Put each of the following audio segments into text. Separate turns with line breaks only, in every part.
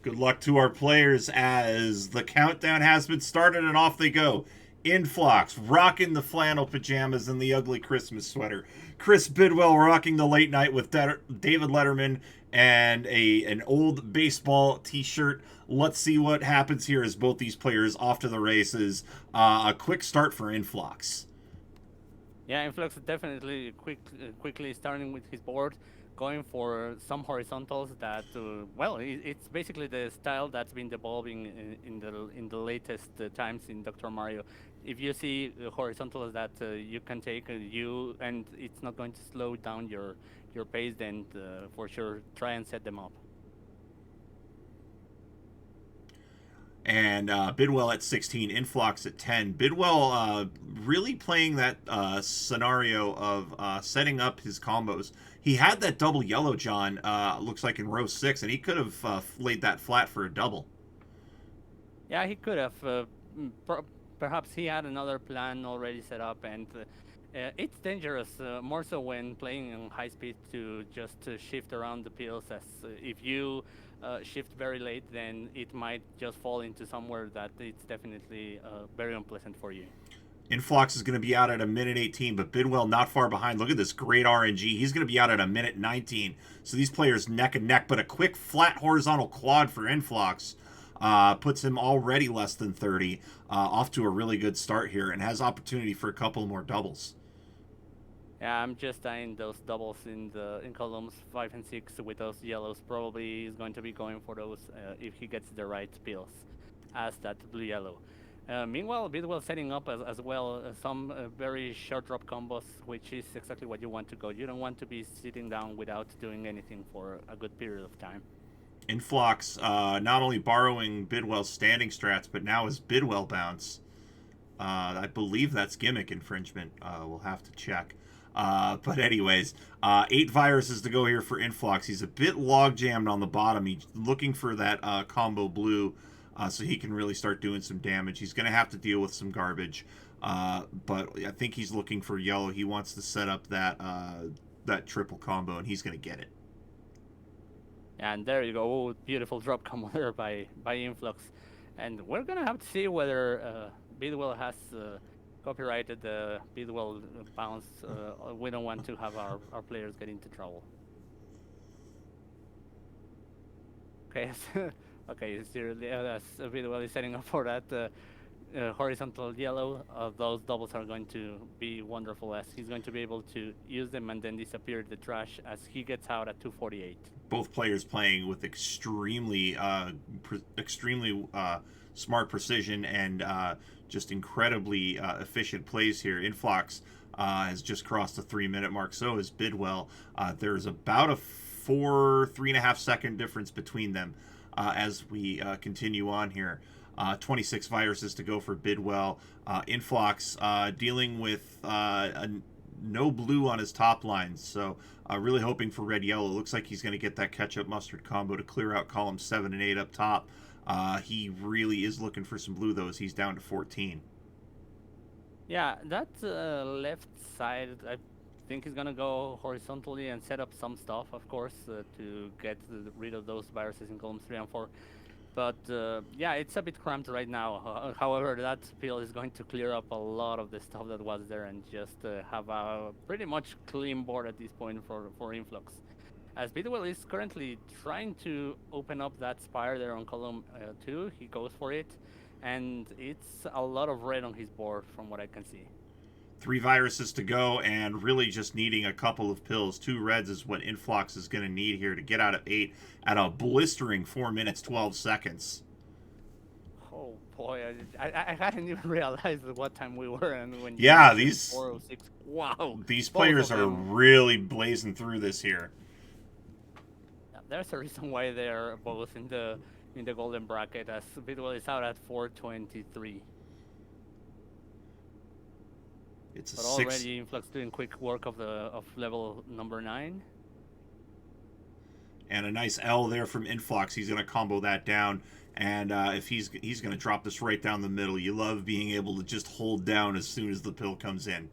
Good luck to our players as the countdown has been started and off they go. Inflox rocking the flannel pajamas and the ugly Christmas sweater. Chris Bidwell rocking the late night with David Letterman and an old baseball T-shirt. Let's see what happens here as both these players off to the races. A quick start for Inflox.
Yeah, Influx is definitely quickly starting with his board, going for some horizontals that, well, it's basically the style that's been evolving in the latest times in Dr. Mario. If you see horizontals that you can take, you and it's not going to slow down your pace, then for sure try and set them up.
And Bidwell at 16, Influx at 10. Bidwell really playing that scenario of setting up his combos. He had that double yellow John, looks like in row 6, and he could have laid that flat for a double.
Yeah, he could have. Perhaps he had another plan already set up, and it's dangerous, more so when playing on high speed, to just shift around the pills. As if you shift very late, then it might just fall into somewhere that it's definitely very unpleasant for you.
Influx is going to be out at a minute 18, but Bidwell not far behind. Look at this great RNG. He's going to be out at a minute 19. So these players neck and neck, but a quick flat horizontal quad for Influx puts him already less than 30, off to a really good start here, and has opportunity for a couple more doubles.
Yeah, I'm just eyeing those doubles in columns 5 and 6 with those yellows. Probably is going to be going for those if he gets the right pills, as that blue yellow. Meanwhile, Bidwell setting up as well some very short drop combos, which is exactly what you want to go. You don't want to be sitting down without doing anything for a good period of time.
Influx not only borrowing Bidwell's standing strats, but now his Bidwell bounce. I believe that's gimmick infringement. We'll have to check. But anyways, 8 viruses to go here for Influx. He's a bit log jammed on the bottom. He's looking for that combo blue, so he can really start doing some damage. He's going to have to deal with some garbage, but I think he's looking for yellow. He wants to set up that triple combo, and he's going to get it.
And there you go. Oh, beautiful drop combo there by Influx. And we're gonna have to see whether Bidwell has copyrighted the Bidwell bounce. We don't want to have our players get into trouble. Okay, okay, seriously, as Bidwell is setting up for that horizontal yellow, those doubles are going to be wonderful, as he's going to be able to use them and then disappear the trash as he gets out at 248.
Both players playing with extremely smart precision and just incredibly efficient plays here. Influx has just crossed the 3 minute mark. So is Bidwell. There's about a 3.5 second difference between them as we continue on here. 26 viruses to go for Bidwell. Influx dealing with no blue on his top line, so really hoping for red yellow. Looks like he's going to get that ketchup mustard combo to clear out columns 7 and 8 up top. He really is looking for some blue, though, as he's down to 14.
Yeah, that left side, I think he's gonna go horizontally and set up some stuff, of course, to get rid of those viruses in columns 3 and 4. But yeah, it's a bit cramped right now. However, that peel is going to clear up a lot of the stuff that was there and just have a pretty much clean board at this point for Influx. As Bidwell is currently trying to open up that spire there on column 2, he goes for it, and it's a lot of red on his board from what I can see.
3 viruses to go, and really just needing a couple of pills. 2 reds is what Influx is going to need here to get out of 8 at a blistering 4 minutes 12 seconds.
Oh boy, I hadn't even realized what time we were, and when you
Yeah,
mentioned 4:06, wow,
these
both
players
of
are
them.
really blazing through this here.
There's a reason why they're both in the golden bracket, as Bidwell is out at 4:23.
It's a
But
six
already Influx doing quick work of level number 9.
and a nice L there from Influx. He's going to combo that down, and if he's going to drop this right down the middle. You love being able to just hold down as soon as the pill comes in.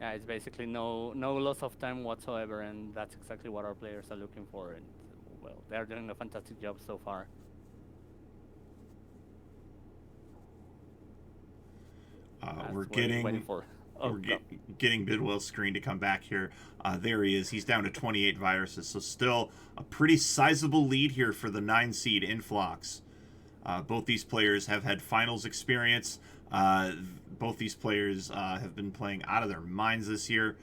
Yeah, it's basically no loss of time whatsoever, and that's exactly what our players are looking for. And well, they're doing a fantastic job so far.
We're
That's what he's waiting
getting
for. Oh,
we're
go.
getting Bidwell's screen to come back here. There he is. He's down to 28 viruses, so still a pretty sizable lead here for the 9 seed inphlox. Both these players have had finals experience. Both these players have been playing out of their minds this year.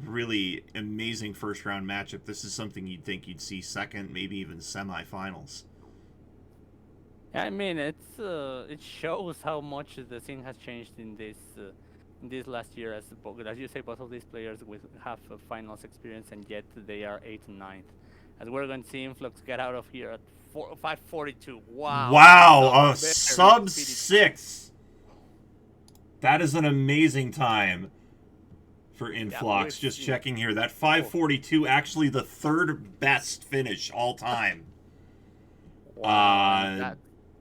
Really amazing first round matchup. This is something you'd think you'd see second, maybe even semifinals.
Yeah, I mean, it shows how much the scene has changed in this last year. As you say, both of these players with have a finals experience, and yet they are 8th and 9th. As we're going to see inphlox get out of here at 5:42. Wow, that's
Wow, a
a very
sub
speedy time.
6. That is an amazing time for
Yeah,
inphlox.
we've
Just
seen.
checking here. That
Oh,
542 actually the third best finish all time.
wow, and
Uh,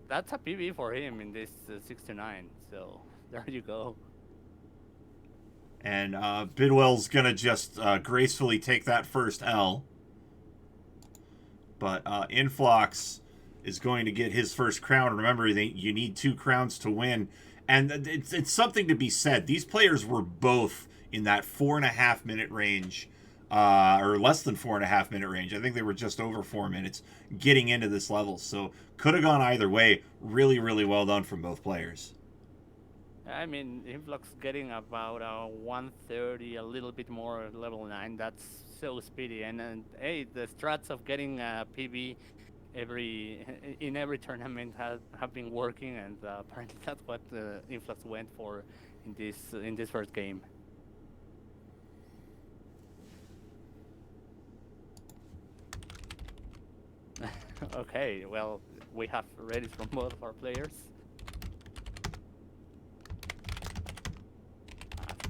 that's a PB for him in this 6 to 9. So there you go.
and Bidwell's going to just gracefully take that first L. But inphlox is going to get his first crown. Remember, you need 2 crowns to win. And it's something to be said. These players were both in that 4.5 minute range, or less than 4.5 minute range. I think they were just over 4 minutes getting into this level. So could have gone either way. Really, really well done from both players.
I mean, inphlox getting about 130, a little bit more at level 9. That's so speedy. And hey, the strats of getting a PB every in every tournament have been working, and apparently that's what inphlox went for in this first game. Okay, well, we have ready from both of our players.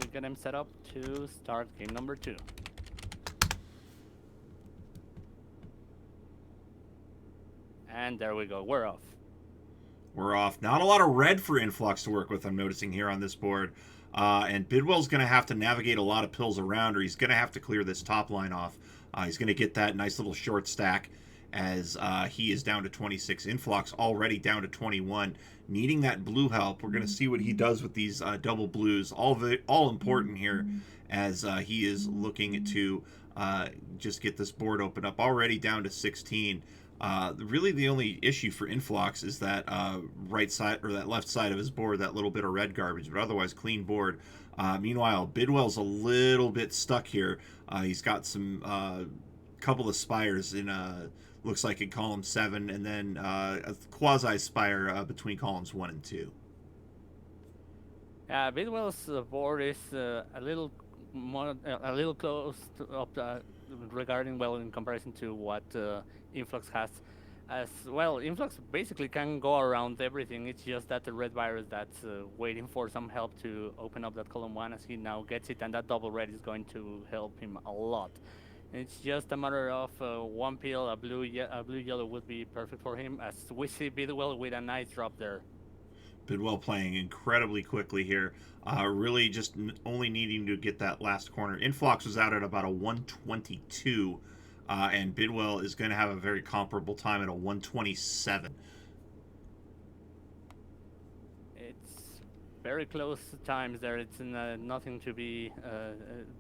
We get him set up to start game number 2. And there we go, we're off.
We're off. Not a lot of red for inphlox to work with, I'm noticing here on this board. And Bidwell's going to have to navigate a lot of pills around, or he's going to have to clear this top line off. He's going to get that nice little short stack as he is down to 26. inphlox already down to 21. Needing that blue help. We're going to see what he does with these double blues. All important here as he is looking to just get this board open up. Already down to 16. Really, the only issue for inphlox is that right side or that left side of his board, that little bit of red garbage, but otherwise clean board. Meanwhile, Bidwell's a little bit stuck here. He's got some couple of spires in looks like in column 7, and then a quasi spire between columns 1 and 2.
Bidwell's board is a little more, a little close to, regarding well in comparison to what inphlox has. As well, inphlox basically can go around everything. It's just that the red virus that's waiting for some help to open up that column 1 as he now gets it, and that double red is going to help him a lot. It's just a matter of one pill, a blue yellow would be perfect for him. As we see Bidwell with a nice drop there.
Bidwell playing incredibly quickly here. Really just only needing to get that last corner. inphlox was out at about a 122, and Bidwell is going to have a very comparable time at a 127.
It's very close times there. It's nothing to be,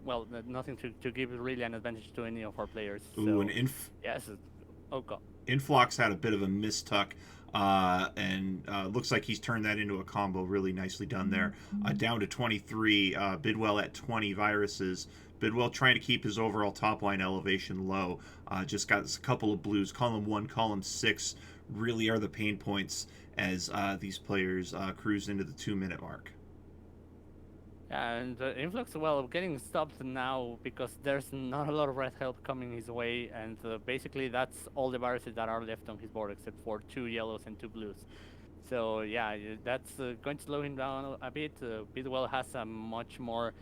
well, nothing to give really an advantage to any of our players.
Ooh,
So,
and
yes, oh god.
inphlox had a bit of a mistuck. And looks like he's turned that into a combo. Really nicely done there. Down to 23. Bidwell at 20 viruses. Bidwell trying to keep his overall top line elevation low. Just got a couple of blues. Column 1, column 6 really are the pain points as these players cruise into the 2-minute mark.
Yeah, and inphlox, well, getting stopped now because there's not a lot of red help coming his way, and basically that's all the viruses that are left on his board except for 2 yellows and 2 blues. So yeah, that's going to slow him down a bit. Bidwell has a much more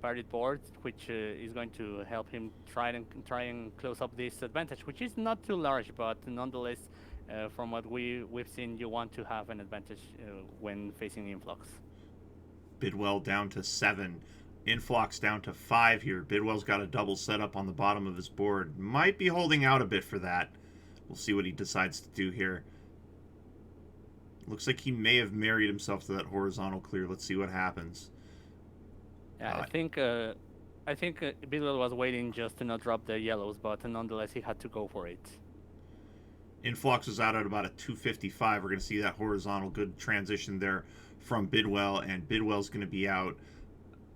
varied board, which is going to help him try and close up this advantage, which is not too large, but nonetheless, from what we've seen, you want to have an advantage when facing inphlox.
Bidwell down to 7. Influx down to 5 here. Bidwell's got a double setup on the bottom of his board. Might be holding out a bit for that. We'll see what he decides to do here. Looks like he may have married himself to that horizontal clear. Let's see what happens.
Yeah, I think Bidwell was waiting just to not drop the yellows, but nonetheless he had to go for it.
Influx is out at about a 255. We're going to see that horizontal good transition there from Bidwell, and Bidwell's going to be out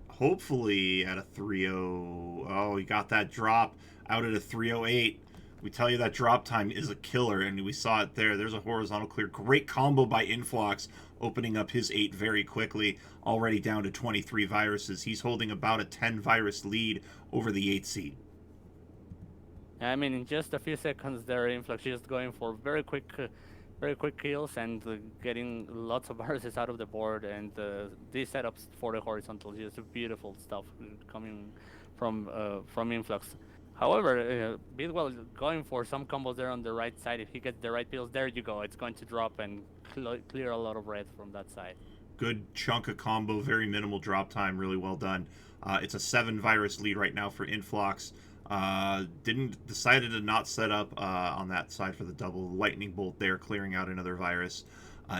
hopefully at a 3.0. Oh, he got that drop out at a 3.08. We tell you that drop time is a killer, and we saw it there. There's a horizontal clear. Great combo by Influx, opening up his 8 very quickly, already down to 23 viruses. He's holding about a 10 virus lead over the 8 seed.
I mean, in just a few seconds there, Influx just going for very quick kills and getting lots of viruses out of the board, and these setups for the horizontal, just beautiful stuff coming from Influx. However, Bidwell going for some combos there on the right side. If he gets the right pills, there you go. It's going to drop and clear a lot of red from that side.
Good chunk of combo, very minimal drop time, really well done. It's a 7 virus lead right now for Influx. Decided to not set up on that side for the double lightning bolt there, clearing out another virus.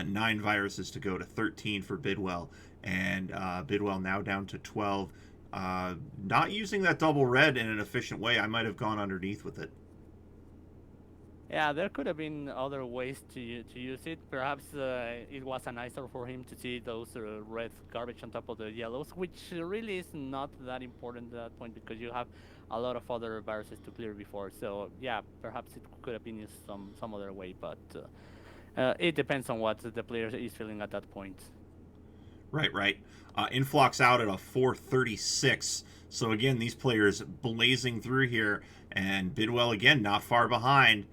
9 viruses to go to 13 for Bidwell, and Bidwell now down to 12. Not using that double red in an efficient way. I might have gone underneath with it.
Yeah, there could have been other ways to use it. Perhaps it was an eyesore for him to see those red garbage on top of the yellows, which really is not that important at that point because you have a lot of other viruses to clear before. So yeah, perhaps it could have been used some other way, but it depends on what the player is feeling at that point.
Right. Influx out at a 436. So again, these players blazing through here, and Bidwell again not far behind.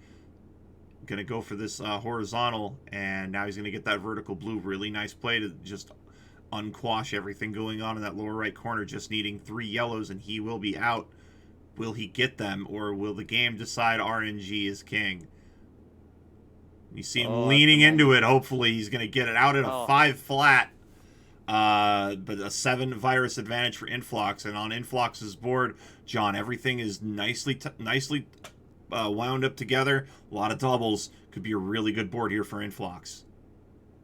Going to go for this horizontal, and now he's going to get that vertical blue. Really nice play to just unquash everything going on in that lower right corner, just needing 3 yellows, and he will be out. Will he get them, or will the game decide RNG is king? You see him leaning into it. Hopefully he's going to get it out at a 5 flat. But a 7 virus advantage for Influx, and on Influx's board, John, everything is nicely wound up together. A lot of doubles. Could be a really good board here for Influx.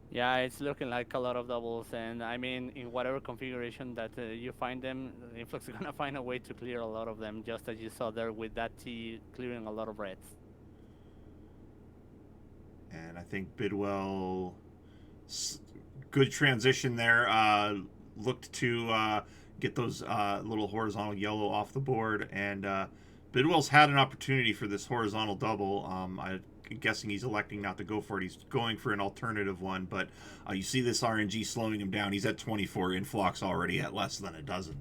Yeah, it's looking like a lot of doubles, and I mean, in whatever configuration that you find them, Influx is gonna find a way to clear a lot of them, just as you saw there with that T clearing a lot of reds.
And I think Bidwell, good transition there. Looked to get those little horizontal yellow off the board, and Bidwell's had an opportunity for this horizontal double. I'm guessing he's electing not to go for it. He's going for an alternative one, but you see this RNG slowing him down. He's at 24. Influx already at less than a dozen.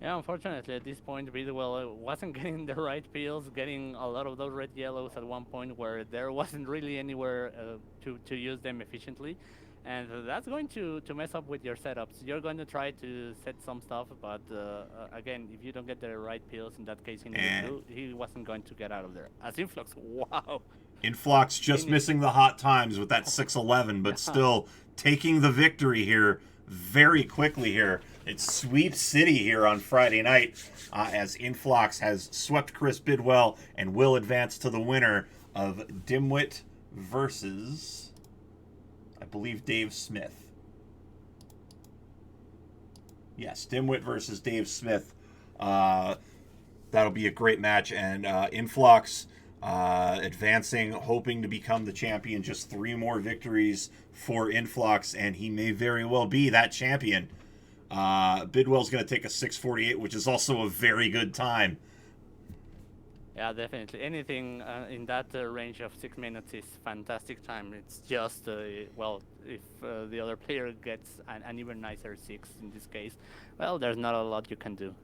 Yeah, unfortunately, at this point, Bidwell wasn't getting the right pills, getting a lot of those red yellows at one point where there wasn't really anywhere to use them efficiently. And that's going to mess up with your setups. You're going to try to set some stuff, but again, if you don't get the right pills, in that case, he wasn't going to get out of there. As Influx, wow.
Influx just missing the hot times with that 611, but still taking the victory here very quickly here. It's Sweep City here on Friday night as Influx has swept Chris Bidwell and will advance to the winner of Dimwit versus, I believe, Dave Smith. Yes, Dimwit versus Dave Smith. That'll be a great match, and Influx advancing, hoping to become the champion. Just 3 more victories for Influx, and he may very well be that champion. Bidwell's going to take a 6:48, which is also a very good time.
Yeah, definitely. Anything in that range of 6 minutes is fantastic time. It's just, well, if the other player gets an even nicer 6 in this case, well, there's not a lot you can do.